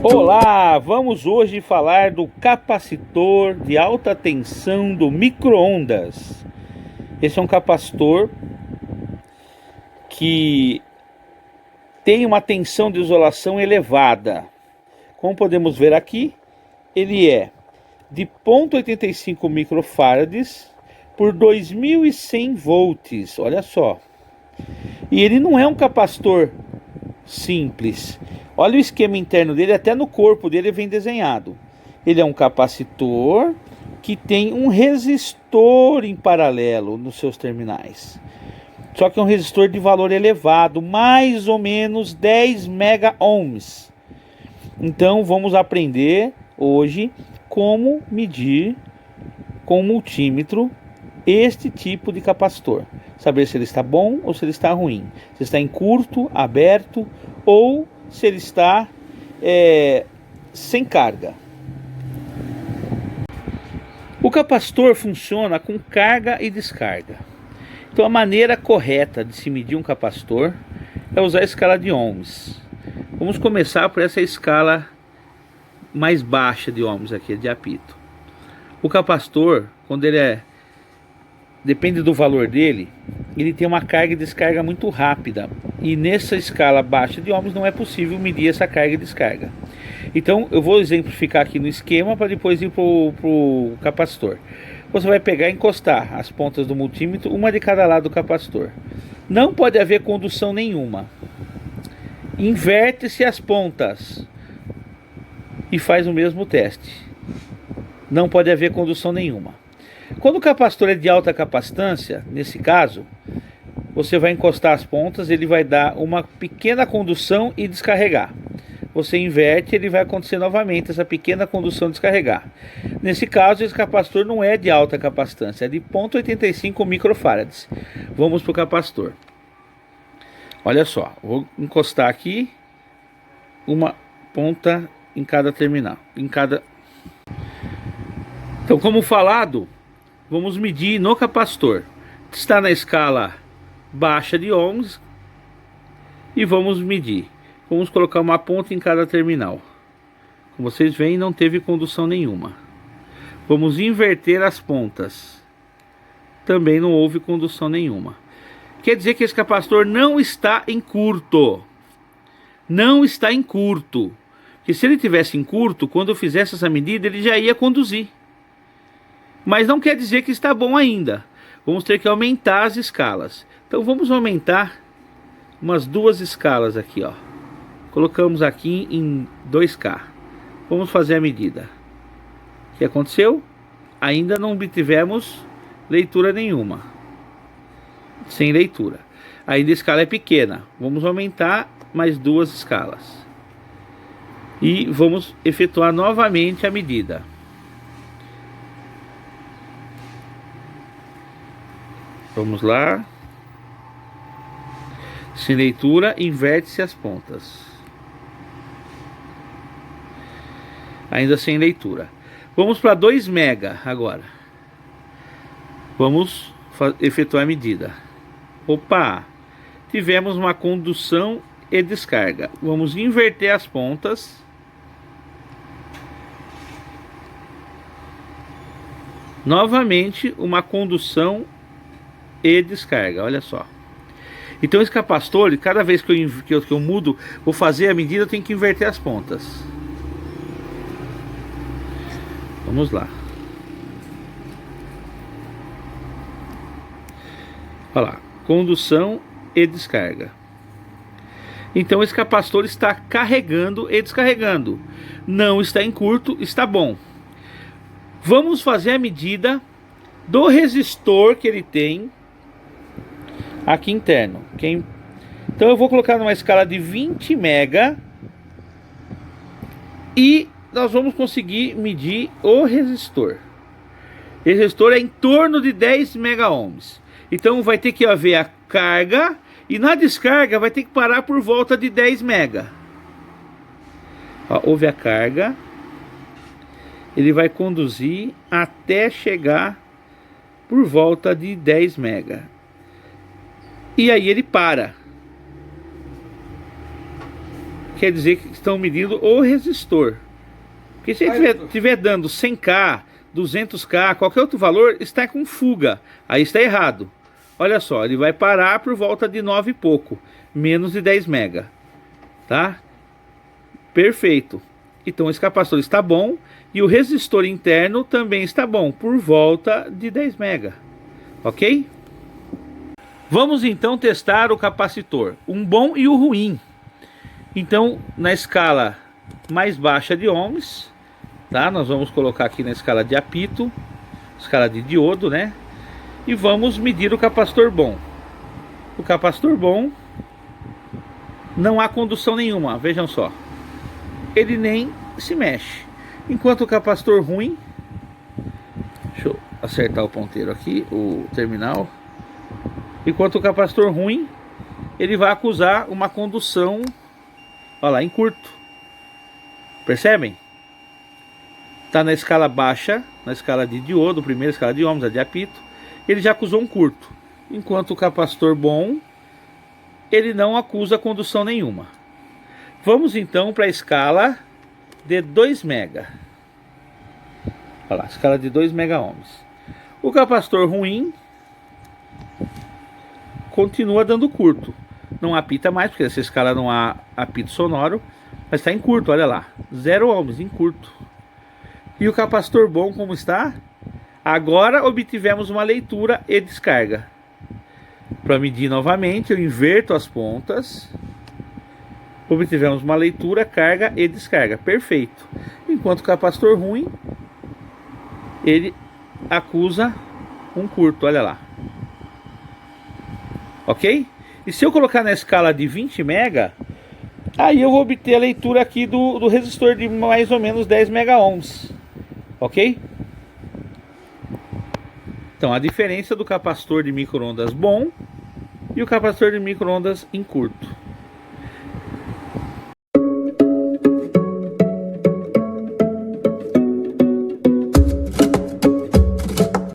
Olá, vamos hoje falar do capacitor de alta tensão do micro-ondas. Esse é um capacitor que tem uma tensão de isolação elevada. Como podemos ver aqui, ele é de 0,85 microfarads por 2.100 volts, olha só. E ele não é um capacitor simples. Olha o esquema interno dele, até no corpo dele vem desenhado. Ele é um capacitor que tem um resistor em paralelo nos seus terminais. Só que é um resistor de valor elevado, mais ou menos 10 mega ohms. Então vamos aprender hoje como medir com um multímetro este tipo de capacitor. Saber se ele está bom ou se ele está ruim. Se está em curto, aberto ou se ele está sem carga. O capacitor funciona com carga e descarga. Então a maneira correta de se medir um capacitor é usar a escala de ohms. Vamos começar por essa escala mais baixa de ohms aqui, de apito. O capacitor, quando ele depende do valor dele, ele tem uma carga e descarga muito rápida. E nessa escala baixa de ohms não é possível medir essa carga e descarga. Então eu vou exemplificar aqui no esquema para depois ir para o capacitor. Você vai pegar e encostar as pontas do multímetro, uma de cada lado do capacitor. Não pode haver condução nenhuma. Inverte-se as pontas e faz o mesmo teste. Não pode haver condução nenhuma. Quando o capacitor é de alta capacitância, nesse caso, você vai encostar as pontas, ele vai dar uma pequena condução e descarregar. Você inverte, ele vai acontecer novamente essa pequena condução e descarregar. Nesse caso, esse capacitor não é de alta capacitância, é de 0,85 microfarads. Vamos para o capacitor. Olha só, vou encostar aqui uma ponta em cada terminal, Então, como falado, vamos medir no capacitor. Está na escala baixa de ohms e vamos medir. Vamos colocar uma ponta em cada terminal. Como vocês veem, não teve condução nenhuma. Vamos inverter as pontas. Também não houve condução nenhuma. Quer dizer que esse capacitor não está em curto. Não está em curto. Porque se ele tivesse em curto, quando eu fizesse essa medida, ele já ia conduzir. Mas não quer dizer que está bom ainda. Vamos ter que aumentar as escalas. Então vamos aumentar umas 2 escalas aqui, ó. Colocamos aqui em 2K. Vamos fazer a medida. O que aconteceu? Ainda não obtivemos leitura nenhuma. Sem leitura. Ainda a escala é pequena. Vamos aumentar mais 2 escalas. E vamos efetuar novamente a medida. Vamos lá. Sem leitura, inverte-se as pontas. Ainda sem leitura. Vamos para 2 mega agora. Vamos efetuar a medida. Opa! Tivemos uma condução e descarga. Vamos inverter as pontas. Novamente uma condução e descarga, olha só. Então esse capacitor, cada vez que eu mudo, vou fazer a medida, eu tenho que inverter as pontas. Vamos lá. Olha lá, condução e descarga. Então esse capacitor está carregando e descarregando. Não está em curto, está bom. Vamos fazer a medida do resistor que ele tem aqui interno. Então eu vou colocar numa escala de 20 mega e nós vamos conseguir medir o resistor. O resistor é em torno de 10 mega ohms. Então vai ter que haver a carga e na descarga vai ter que parar por volta de 10 mega. Ó, houve a carga. Ele vai conduzir até chegar por volta de 10 mega. E aí ele para. quer dizer que estão medindo o resistor. Porque se ele estiver dando 100K, 200K, qualquer outro valor, está com fuga. Aí está errado. Olha só, ele vai parar por volta de 9 e pouco, menos de 10 mega. Tá? Perfeito. Então esse capacitor está bom e o resistor interno também está bom, por volta de 10 mega. Ok? Vamos então testar o capacitor, um bom e o ruim. Então, na escala mais baixa de ohms, tá? Nós vamos colocar aqui na escala de apito, escala de diodo, né? E vamos medir o capacitor bom. O capacitor bom, não há condução nenhuma, vejam só. Ele nem se mexe. Enquanto o capacitor ruim, deixa eu acertar o ponteiro aqui, o terminal. Enquanto o capacitor ruim, ele vai acusar uma condução, olha lá, em curto. Percebem? Está na escala baixa, na escala de diodo, primeira escala de ohms, a de apito, ele já acusou um curto. Enquanto o capacitor bom, ele não acusa condução nenhuma. Vamos então para a escala de 2 mega. Olha lá, escala de 2 mega ohms. O capacitor ruim continua dando curto. Não apita mais, porque nessa escala não há apito sonoro, mas está em curto, olha lá. 0 ohms, em curto. E o capacitor bom como está? Agora obtivemos uma leitura e descarga. Para medir novamente, eu inverto as pontas. Obtivemos uma leitura, carga e descarga. Perfeito. Enquanto o capacitor ruim, ele acusa um curto, olha lá. Ok? E se eu colocar na escala de 20 mega, aí eu vou obter a leitura aqui do resistor de mais ou menos 10 mega ohms. Ok? Então a diferença do capacitor de micro-ondas bom e o capacitor de micro-ondas em curto.